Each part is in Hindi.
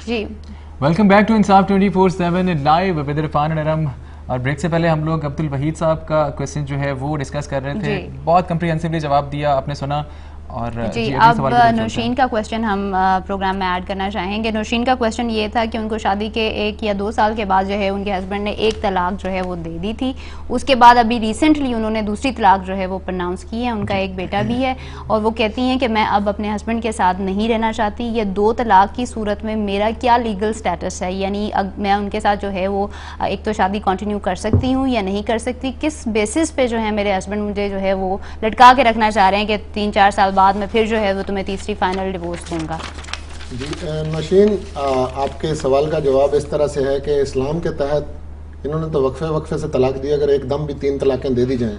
Ji welcome back to Insaf 24/7 live with Irfan Naram. और ब्रेक से पहले हम लोग अब्दुल वहीद साहब का क्वेश्चन जो है वो डिस्कस कर रहे थे। बहुत कम्प्रिहेंसिवली जवाब दिया, आपने सुना। और जी अब नौशीन का क्वेश्चन हम प्रोग्राम में ऐड करना चाहेंगे। नौशीन का क्वेश्चन ये था कि उनको शादी के 1 या 2 साल के बाद जो है उनके हस्बैंड ने 1 तलाक जो है वो दे दी थी। उसके बाद अभी रिसेंटली उन्होंने दूसरी तलाक जो है वो प्रोनाउंस की है। उनका एक बेटा भी है और वो कहती हैं कि मैं अब अपने हस्बैंड के साथ नहीं रहना चाहती। ये 2 तलाक की सूरत में मेरा क्या लीगल स्टेटस है, यानी मैं उनके साथ जो है वो एक तो शादी कंटिन्यू कर सकती हूँ या नहीं कर सकती। किस बेसिस पे जो है मेरे हस्बैंड मुझे जो है वो लटका के रखना चाह रहे हैं कि 3-4 साल बाद में फिर जो है वो तुम्हें तीसरी फाइनल डिवोर्स दूंगा। जी नौशीन, आपके सवाल का जवाब इस तरह से है कि इस्लाम के तहत इन्होंने तो वक्फे से तलाक दिया। अगर एकदम भी 3 तलाक़ें दे दी जाएं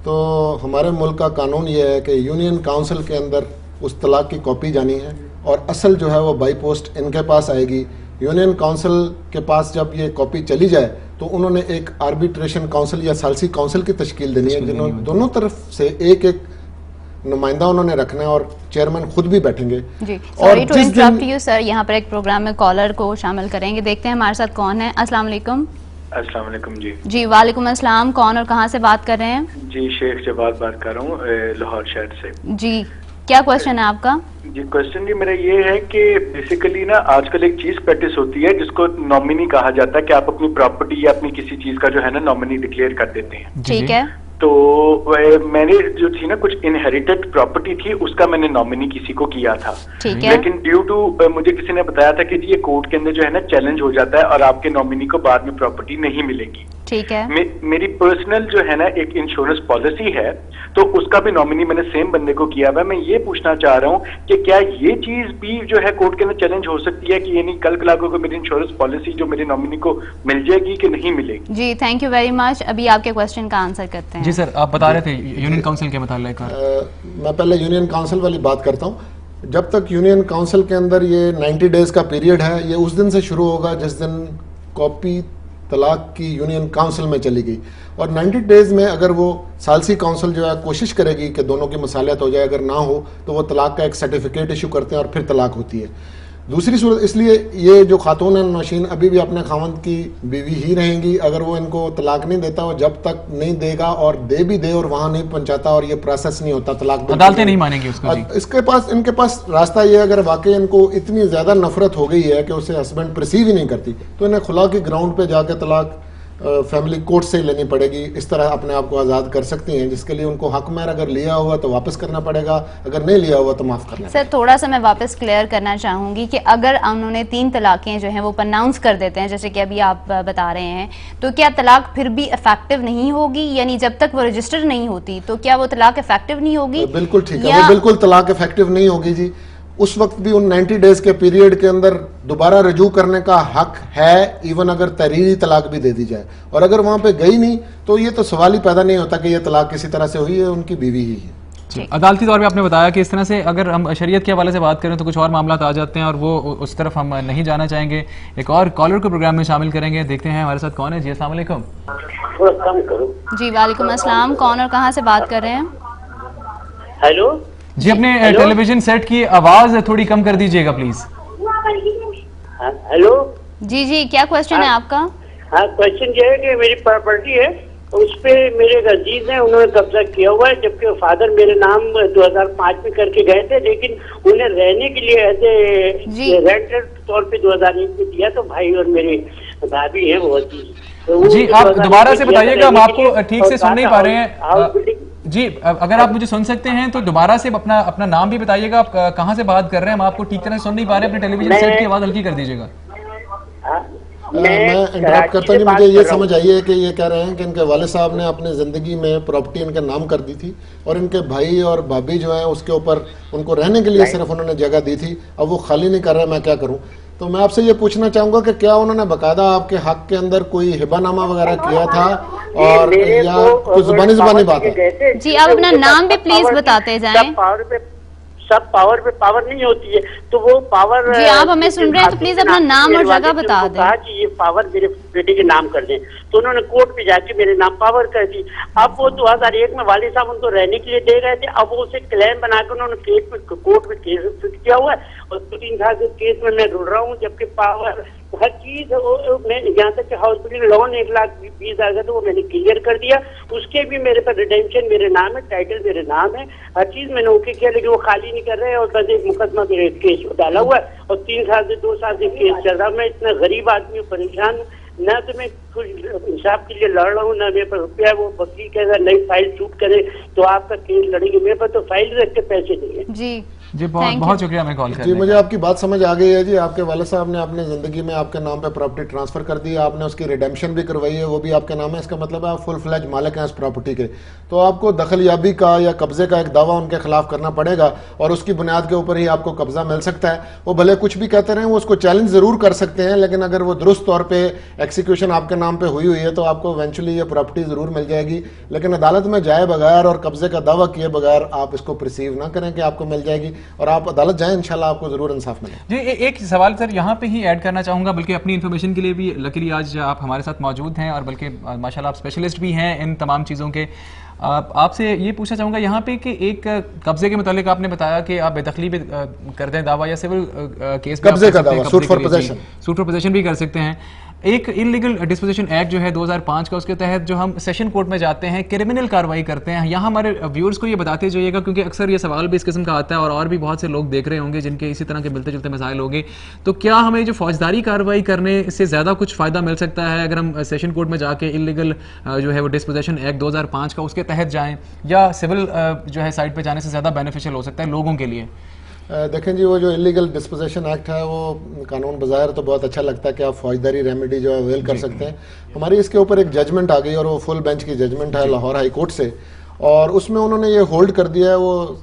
तो हमारे मुल्क का कानून ये है कि यूनियन काउंसिल के अंदर उस तलाक की कॉपी जानी है और असल जो है वो बाई पोस्ट इनके पास आएगी। यूनियन काउंसिल के पास जब ये कॉपी चली जाए तो उन्होंने एक आर्बिट्रेशन काउंसिल या सालसी काउंसिल की तश्कील देनी है, जिन्होंने दोनों तरफ से एक नुमाइंदा उन्होंने रखना है और चेयरमैन खुद भी बैठेंगे। जी sorry to interrupt you sir, यहाँ पर एक प्रोग्राम में कॉलर को शामिल करेंगे। देखते हैं हमारे साथ कौन है। अस्सलाम वालेकुम। अस्सलाम वालेकुम जी। जी वालेकुम अस्सलाम। कौन और कहाँ से बात कर रहे हैं? जी शेख जवाद बात कर रहा हूँ लाहौर शहर से। जी क्या क्वेश्चन है आपका? जी क्वेश्चन जी मेरा ये है कि बेसिकली ना आजकल एक चीज प्रैक्टिस होती है जिसको नॉमिनी कहा जाता है कि आप अपनी प्रॉपर्टी या अपनी किसी चीज का जो है ना नॉमिनी डिक्लेयर कर देते हैं। ठीक है। तो मैंने जो थी ना कुछ इनहेरिटेड प्रॉपर्टी थी उसका मैंने नॉमिनी किसी को किया था। ठीक है। लेकिन ड्यू टू मुझे किसी ने बताया था कि ये कोर्ट के अंदर जो है ना चैलेंज हो जाता है और आपके नॉमिनी को बाद में प्रॉपर्टी नहीं मिलेगी। ठीक है। मेरी पर्सनल जो है ना एक इंश्योरेंस पॉलिसी है तो उसका भी नॉमिनी मैंने सेम बंदे को किया हुआ। मैं ये पूछना चाह रहा हूँ कि क्या ये चीज भी जो है कोर्ट के अंदर चैलेंज हो सकती है कि यानी कल कलाकों को मेरी इंश्योरेंस पॉलिसी जो मेरे नॉमिनी को मिल जाएगी कि नहीं मिलेगी? जी थैंक यू वेरी मच। अभी आपके क्वेश्चन का आंसर करते हैं। जी सर, आप बता रहे थे यूनियन काउंसिल के मुतालिक। मैं पहले यूनियन काउंसिल वाली बात करता हूँ। जब तक यूनियन काउंसिल के अंदर ये 90 डेज का पीरियड है, ये उस दिन से शुरू होगा जिस दिन कॉपी तलाक की यूनियन काउंसिल में चली गई। और 90 डेज में अगर वो सालसी काउंसिल जो है कोशिश करेगी कि दोनों की मसालियत हो जाए, अगर ना हो तो वो तलाक का एक सर्टिफिकेट इशू करते हैं और फिर तलाक होती है। दूसरी सूरत, इसलिए ये जो खातून है नौशीन अभी भी अपने खावंद की बीवी ही रहेंगी। अगर वो इनको तलाक नहीं देता, वो जब तक नहीं देगा और दे भी दे और वहां नहीं पहुंचाता और ये प्रोसेस नहीं होता, तलाक अदालतें नहीं मानेंगी उसको। इनके पास रास्ता ये, अगर वाकई इनको इतनी ज्यादा नफरत हो गई है कि उसे हस्बैंड परसीव ही नहीं करती तो इन्हें खुला के ग्राउंड पे जाके तलाक फैमिली कोर्ट से लेनी पड़ेगी। इस तरह अपने आप को आज़ाद कर सकती हैं, जिसके लिए उनको हक मेहर अगर लिया हुआ तो वापस करना पड़ेगा, अगर नहीं लिया हुआ तो माफ़ करना। सर थोड़ा सा मैं वापस क्लियर करना चाहूँगी कि अगर उन्होंने 3 तलाक़ें जो हैं वो प्रनाउंस कर देते हैं जैसे कि अभी आप बता रहे हैं, तो क्या तलाक फिर भी इफेक्टिव नहीं होगी? यानी जब तक वो रजिस्टर नहीं होती तो क्या वो तलाक इफेक्टिव नहीं होगी? बिल्कुल ठीक है, बिल्कुल तलाक इफेक्टिव नहीं होगी जी। उस वक्त भी उन 90 डेज के पीरियड के अंदर दोबारा रजू करने का हक है, इवन अगर तहरीरी तलाक भी दे दी जाए। और अगर वहां पे गई नहीं तो ये तो सवाल ही पैदा नहीं होता कि ये तलाक किसी तरह से हुई है, उनकी बीवी ही है। अदालती तौर पे आपने बताया कि इस तरह से अगर हम शरीयत के हवाले से बात करें तो कुछ और मामला आ जाते हैं और वो उस तरफ हम नहीं जाना चाहेंगे। एक और कॉलर को प्रोग्राम में शामिल करेंगे, देखते हैं हमारे साथ कौन है। जी अस्सलाम वालेकुम। जी वालेकुम अस्सलाम। कौन और कहाँ से बात कर रहे हैं? हेलो जी, अपने टेलीविजन सेट की आवाज थोड़ी कम कर दीजिएगा प्लीज। हेलो जी जी, क्या क्वेश्चन है आपका? हाँ क्वेश्चन ये है कि मेरी प्रॉपर्टी है, उस पे मेरे अजीज हैं, उन्होंने कब्जा किया हुआ है, जबकि फादर मेरे नाम 2005 में करके गए थे, लेकिन उन्हें रहने के लिए ऐसे रेंटेड तौर पे 2001 में दिया। तो भाई और मेरे भाभी है वो तो जी, आप दोबारा से बताइएगा, हम आपको ठीक से सुन नहीं पा रहे हैं। जी अगर आप मुझे सुन सकते हैं तो दोबारा से अपना नाम भी बताइएगा, आप कहाँ से बात कर रहे हैं, हम आपको ठीक तरह से सुन नहीं पा रहे, अपने टेलीविजन सेट की आवाज हल्की कर दीजिएगा। मैं इंटरप्ट करता नहीं, मुझे ये समझ आई है कि ये कह रहे हैं कि इनके वाले साहब ने अपनी ज़िंदगी में प्रॉपर्टी इनके नाम कर दी थी और इनके भाई और भाभी जो हैं उसके ऊपर उनको रहने के लिए सिर्फ उन्होंने जगह दी थी, अब वो खाली नहीं कर रहे, मैं क्या करूं? तो मैं आपसे ये पूछना चाहूंगा कि क्या उन्होंने बाकायदा आपके हक के अंदर कोई हिबानामा वगैरह किया था और या कुछ जुबानी बात है? जी आप अपना नाम भी प्लीज बताते जाएं। सब पावर पे पावर नहीं होती है, तो वो पावर जी आप हमें सुन रहे हैं तो प्लीज अपना नाम और जगह बता दें। कहा कि ये पावर मेरे बेटे के नाम कर दें, तो उन्होंने कोर्ट पे जाके मेरे नाम पावर कर दी। अब वो 2001 में वालिद साहब उनको रहने के लिए दे रहे थे, अब वो उसे क्लेम बनाकर उन्होंने केस में कोर्ट में केस फिक्स किया हुआ है और 3 साल से केस में मैं रुल रहा हूँ, जबकि पावर हर चीज मैं यहाँ तक कि हॉस्पिटल लोन 1,20,000 का तो वो मैंने क्लियर कर दिया, उसके भी मेरे पर रिडेम्पशन मेरे नाम है, टाइटल मेरे नाम है, हर चीज मैंने ओके किया, लेकिन वो खाली नहीं कर रहे और बस एक मुकदमा मेरे केस डाला हुआ है और 3 साल से 2 साल से केस चल रहा है। मैं इतना गरीब आदमी हूँ, परेशान हूँ, न तो मैं कुछ इंसाफ के लिए लड़ रहा हूँ, न मेरे पर रुपया। वो वकील कहता नई फाइल शूट करे तो आपका केस लड़ेंगे, मेरे पर तो फाइल रख के पैसे नहीं है। जी बहुत शुक्रिया हमें कॉल करने जी, मुझे आपकी बात समझ आ गई है जी। आपके वाले साहब ने अपनी ज़िंदगी में आपके नाम पे प्रॉपर्टी ट्रांसफ़र कर दी, आपने उसकी रिडेम्पशन भी करवाई है, वो भी आपके नाम है, इसका मतलब है आप फुल फ्लैज मालिक हैं इस प्रॉपर्टी के। तो आपको दखलयाबी का या कब्जे का एक दावा उनके खिलाफ करना पड़ेगा और उसकी बुनियाद के ऊपर ही आपको कब्जा मिल सकता है। वो भले कुछ भी कहते रहें, वो उसको चैलेंज ज़रूर कर सकते हैं, लेकिन अगर वो दुरुस्त तौर पर एक्सिक्यूशन आपके नाम पर हुई है तो आपको इवेंचुअली ये प्रॉपर्टी ज़रूर मिल जाएगी। लेकिन अदालत में जाए बगैर और कब्जे का दावा किए बगैर आप इसको परसीव ना करें कि आपको मिल जाएगी, और आप अदालत जाएं, इंशाल्लाह आपको जरूर इंसाफ मिले। जी एक सवाल सर यहाँ पे ही ऐड करना चाहूँगा, बल्कि अपनी इन्फॉर्मेशन के लिए भी लकीली आज आप हमारे साथ मौजूद हैं और बल्कि माशाल्लाह आप स्पेशलिस्ट भी हैं इन तमाम चीज़ों के। आपसे ये पूछना चाहूँगा यहाँ पे कि एक कब्जे के मुतालिक आपने बताया कि आप बेदखली भी कर दें दावा या सिविल केस कब्जे का दावा, सूट फॉर पोजेशन भी कर सकते हैं। एक इलीगल डिस्पोजिशन एक्ट जो है 2005 का, उसके तहत जो हम सेशन कोर्ट में जाते हैं, क्रिमिनल कार्रवाई करते हैं। यहाँ हमारे व्यूअर्स को ये बताते जाइएगा, क्योंकि अक्सर ये सवाल भी इस किस्म का आता है और भी बहुत से लोग देख रहे होंगे जिनके इसी तरह के मिलते जुलते मसाइल होंगे। तो क्या हमें जो फौजदारी कार्रवाई करने से ज़्यादा कुछ फ़ायदा मिल सकता है अगर हम सेशन कोर्ट में जाके इलीगल जो है वो डिस्पोजिशन एक्ट 2005 का उसके तहत जाएँ, या सिविल जो है साइड पर जाने से ज़्यादा बेनिफिशियल हो सकता है लोगों के लिए? देखें जी, वो जो इलीगल डिस्पोजिशन एक्ट है वो कानून बज़ाहिर तो बहुत अच्छा लगता है कि आप फौजदारी रेमेडी जो है अवेल कर सकते हैं। हमारी इसके ऊपर एक जजमेंट आ गई और वो फुल बेंच की जजमेंट है लाहौर हाई कोर्ट से, और उसमें उन्होंने ये होल्ड कर दिया है, वो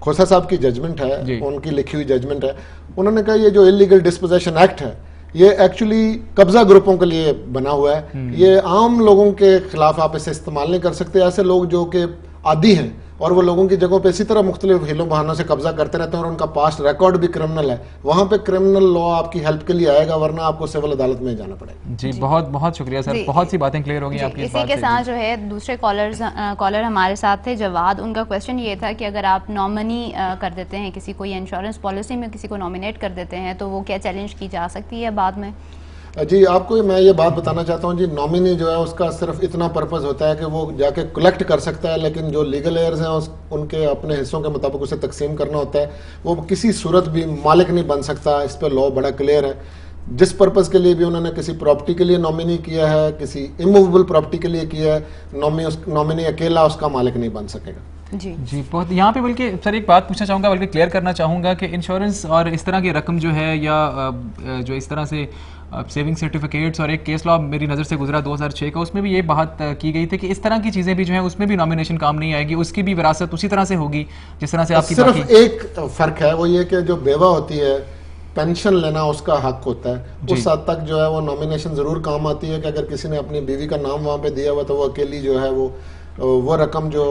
खोसा साहब की जजमेंट है, उनकी लिखी हुई जजमेंट है। उन्होंने कहा ये जो इलीगल डिस्पोजिशन एक्ट है ये एक्चुअली कब्जा ग्रुपों के लिए बना हुआ है, ये आम लोगों के खिलाफ आप इसे इस्तेमाल नहीं कर सकते। ऐसे लोग जो कि आदी हैं और वो लोगों की जगहों पे इसी तरह मुख्तलिफ हिलों बहानों से कब्जा करते रहते हैं और उनका पास्ट रिकॉर्ड भी क्रिमिनल है, वहाँ पे क्रिमिनल लॉ आपकी हेल्प के लिए आएगा, वरना आपको सिविल अदालत में जाना पड़ेगा। जी बहुत बहुत शुक्रिया सर, बहुत सी बातें क्लियर हो गई आपकी इस बात से। इसी के साथ जो है दूसरे कॉलर हमारे साथ थे जवाद, उनका क्वेश्चन ये था कि अगर आप नॉमिनी कर देते हैं किसी को, या इंश्योरेंस पॉलिसी में किसी को नॉमिनेट कर देते हैं, तो वो क्या चैलेंज की जा सकती है बाद में? जी आपको मैं ये बात बताना चाहता हूँ जी, नॉमिनी जो है उसका सिर्फ इतना पर्पस होता है कि वो जाके कलेक्ट कर सकता है, लेकिन जो लीगल एयर्स हैं उनके अपने हिस्सों के मुताबिक उसे तकसीम करना होता है। वो किसी सूरत भी मालिक नहीं बन सकता, इस पर लॉ बड़ा क्लियर है। जिस पर्पस के लिए भी उन्होंने किसी प्रॉपर्टी के लिए नॉमिनी किया है, किसी इमूवेबल प्रॉपर्टी के लिए किया है, नॉमिनी अकेला उसका मालिक नहीं बन सकेगा। जी बहुत यहाँ पे बल्कि सर एक बात पूछना चाहूँगा, बल्कि क्लियर करना चाहूँगा कि इंश्योरेंस और इस तरह की रकम जो है, या जो इस तरह से सेविंग सर्टिफिकेट्स, और एक केस लॉ मेरी नज़र से गुजरा 2006 का, उसमें भी ये बात की गई थी कि इस तरह की चीज़ें भी जो है उसमें भी नॉमिनेशन काम नहीं आएगी, उसकी भी विरासत उसी तरह से होगी जिस तरह से आपकी। सिर्फ एक फ़र्क है, वो ये कि जो बेवा होती है पेंशन लेना उसका हक होता है, उस हद तक जो है वो नॉमिनेशन ज़रूर काम आती है कि अगर किसी ने अपनी बीवी का नाम वहाँ पे दिया हुआ तो वो अकेली जो है वो रकम जो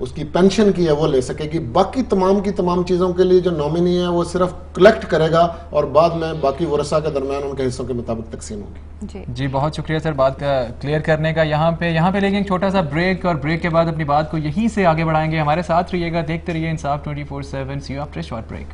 उसकी पेंशन की है वो ले सकेगी। बाकी तमाम की तमाम चीज़ों के लिए जो नॉमिनी है वो सिर्फ कलेक्ट करेगा और बाद में बाकी वरसा के दरमियान उनके हिस्सों के मुताबिक तकसीम होगी। जी बहुत शुक्रिया सर बात का क्लियर करने का। यहाँ पे लेंगे एक छोटा सा ब्रेक, और ब्रेक के बाद अपनी बात को यहीं से आगे बढ़ाएंगे। हमारे साथ रहिएगा, देखते रहिए इंसाफ 24/7। सी यू आफ्टर शॉर्ट ब्रेक।